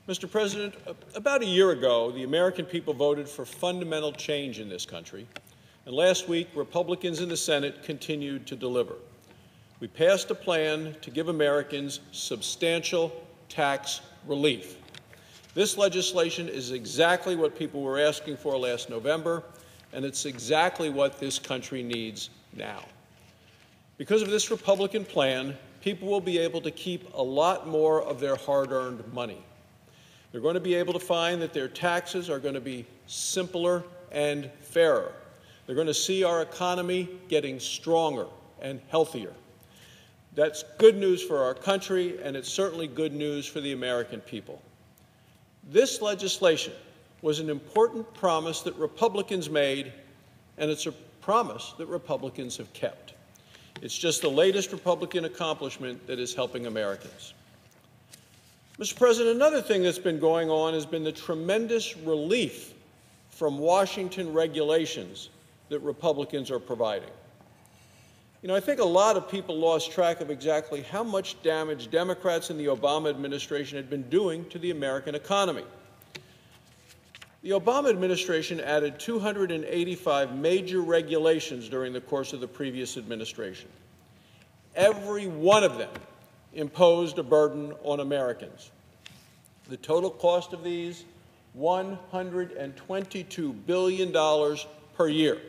Mr. President, about a year ago, the American people voted for fundamental change in this country, and last week, Republicans in the Senate continued to deliver. We passed a plan to give Americans substantial tax relief. This legislation is exactly what people were asking for last November, and it's exactly what this country needs now. Because of this Republican plan, people will be able to keep a lot more of their hard-earned money. They're going to be able to find that their taxes are going to be simpler and fairer. They're going to see our economy getting stronger and healthier. That's good news for our country, and it's certainly good news for the American people. This legislation was an important promise that Republicans made, and it's a promise that Republicans have kept. It's just the latest Republican accomplishment that is helping Americans. Mr. President, another thing that's been going on has been the tremendous relief from Washington regulations that Republicans are providing. You know, I think a lot of people lost track of exactly how much damage Democrats in the Obama administration had been doing to the American economy. The Obama administration added 285 major regulations during the course of the previous administration. Every one of them imposed a burden on Americans. The total cost of these, $122 billion per year.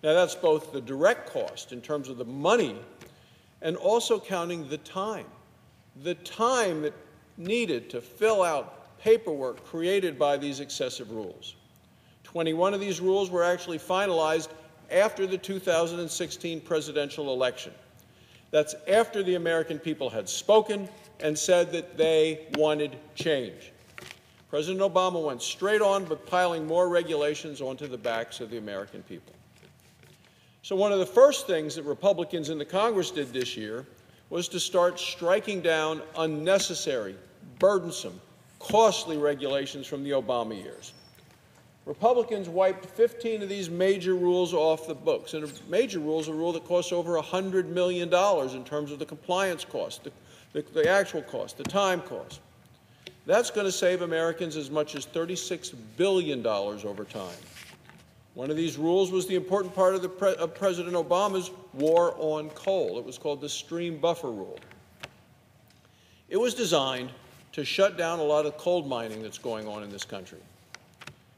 Now, that's both the direct cost in terms of the money and also counting the time that needed to fill out paperwork created by these excessive rules. 21 of these rules were actually finalized after the 2016 presidential election. That's after the American people had spoken and said that they wanted change. President Obama went straight on with piling more regulations onto the backs of the American people. So one of the first things that Republicans in the Congress did this year was to start striking down unnecessary, burdensome, costly regulations from the Obama years. Republicans wiped 15 of these major rules off the books. And a major rule is a rule that costs over $100 million in terms of the compliance cost, the actual cost, the time cost. That's going to save Americans as much as $36 billion over time. One of these rules was the important part of President Obama's war on coal. It was called the Stream Buffer Rule. It was designed to shut down a lot of coal mining that's going on in this country.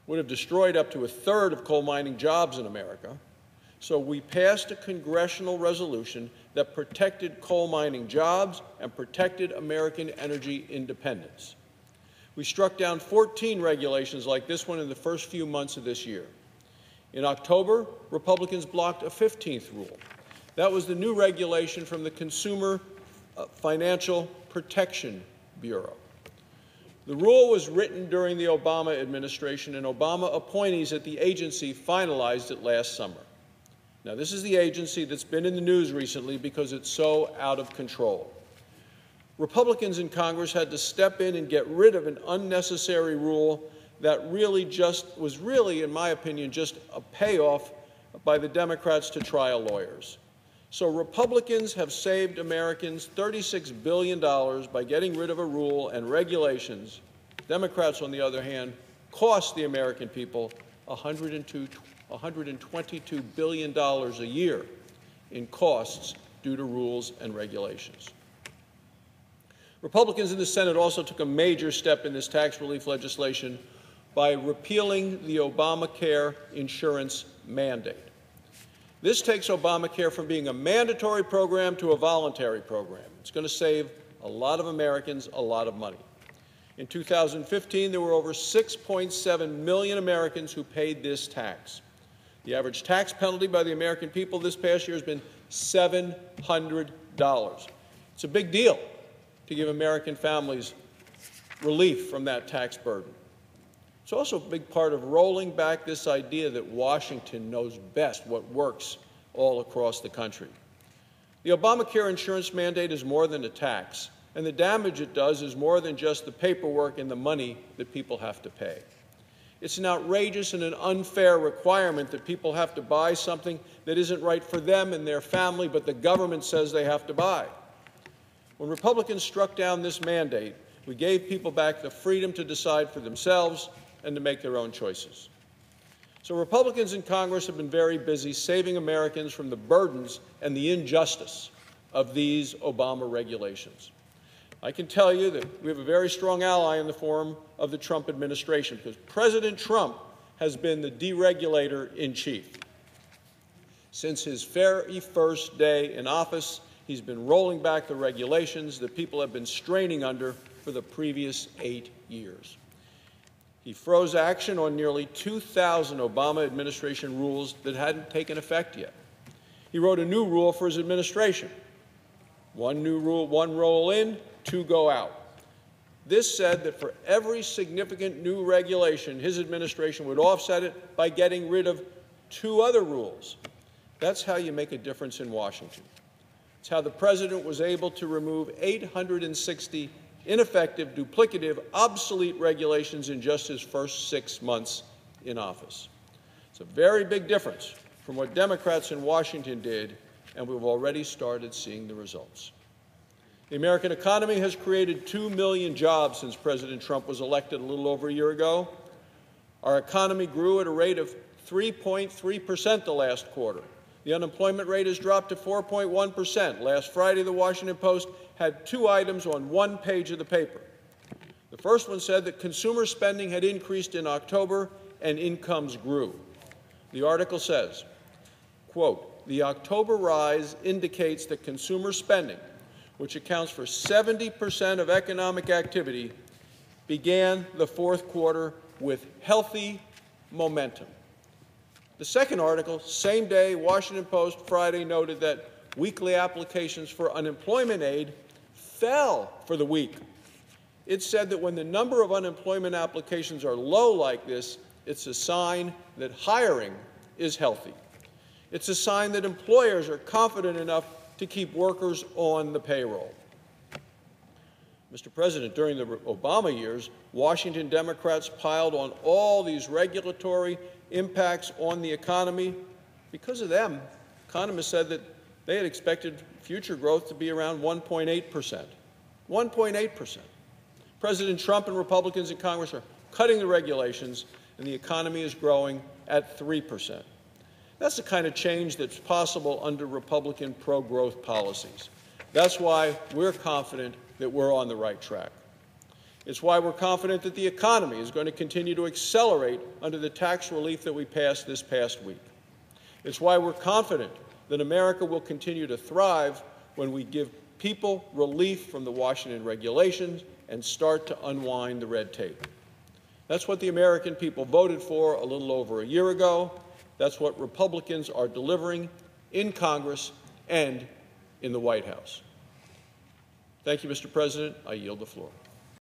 Would have destroyed up to a third of coal mining jobs in America. So we passed a congressional resolution that protected coal mining jobs and protected American energy independence. We struck down 14 regulations like this one in the first few months of this year. In October, Republicans blocked a 15th rule. That was the new regulation from the Consumer Financial Protection Bureau. The rule was written during the Obama administration, and Obama appointees at the agency finalized it last summer. Now, this is the agency that's been in the news recently because it's so out of control. Republicans in Congress had to step in and get rid of an unnecessary rule that was really, in my opinion, just a payoff by the Democrats to trial lawyers. So Republicans have saved Americans $36 billion by getting rid of a rule and regulations. Democrats, on the other hand, cost the American people $122 billion a year in costs due to rules and regulations. Republicans in the Senate also took a major step in this tax relief legislation by repealing the Obamacare insurance mandate. This takes Obamacare from being a mandatory program to a voluntary program. It's going to save a lot of Americans a lot of money. In 2015, there were over 6.7 million Americans who paid this tax. The average tax penalty by the American people this past year has been $700. It's a big deal to give American families relief from that tax burden. It's also a big part of rolling back this idea that Washington knows best what works all across the country. The Obamacare insurance mandate is more than a tax, and the damage it does is more than just the paperwork and the money that people have to pay. It's an outrageous and an unfair requirement that people have to buy something that isn't right for them and their family, but the government says they have to buy. When Republicans struck down this mandate, We gave people back the freedom to decide for themselves and to make their own choices. So Republicans in Congress have been very busy saving Americans from the burdens and the injustice of these Obama regulations. I can tell you that we have a very strong ally in the form of the Trump administration, because President Trump has been the deregulator in chief. Since his very first day in office, he's been rolling back the regulations that people have been straining under for the previous 8 years. He froze action on nearly 2,000 Obama administration rules that hadn't taken effect yet. He wrote a new rule for his administration. One new rule, one roll in, two go out. This said that for every significant new regulation, his administration would offset it by getting rid of 2 other rules. That's how you make a difference in Washington. It's how the president was able to remove 860 ineffective, duplicative, obsolete regulations in just his first 6 months in office. It's a very big difference from what Democrats in Washington did, and we've already started seeing the results. The American economy has created 2 million jobs since President Trump was elected a little over a year ago. Our economy grew at a rate of 3.3% the last quarter. The unemployment rate has dropped to 4.1%. Last Friday, the Washington Post had 2 items on 1 page of the paper. The first one said that consumer spending had increased in October and incomes grew. The article says, quote, "The October rise indicates that consumer spending, which accounts for 70% of economic activity, began the fourth quarter with healthy momentum." The second article, same day, Washington Post, Friday, noted that weekly applications for unemployment aid fell for the week. It said that when the number of unemployment applications are low like this, it's a sign that hiring is healthy. It's a sign that employers are confident enough to keep workers on the payroll. Mr. President, during the Obama years, Washington Democrats piled on all these regulatory impacts on the economy. Because of them, economists said that they had expected future growth to be around 1.8%. 1.8%. President Trump and Republicans in Congress are cutting the regulations, and the economy is growing at 3%. That's the kind of change that's possible under Republican pro-growth policies. That's why we're confident that we're on the right track. It's why we're confident that the economy is going to continue to accelerate under the tax relief that we passed this past week. It's why we're confident that America will continue to thrive when we give people relief from the Washington regulations and start to unwind the red tape. That's what the American people voted for a little over a year ago. That's what Republicans are delivering in Congress and in the White House. Thank you, Mr. President. I yield the floor.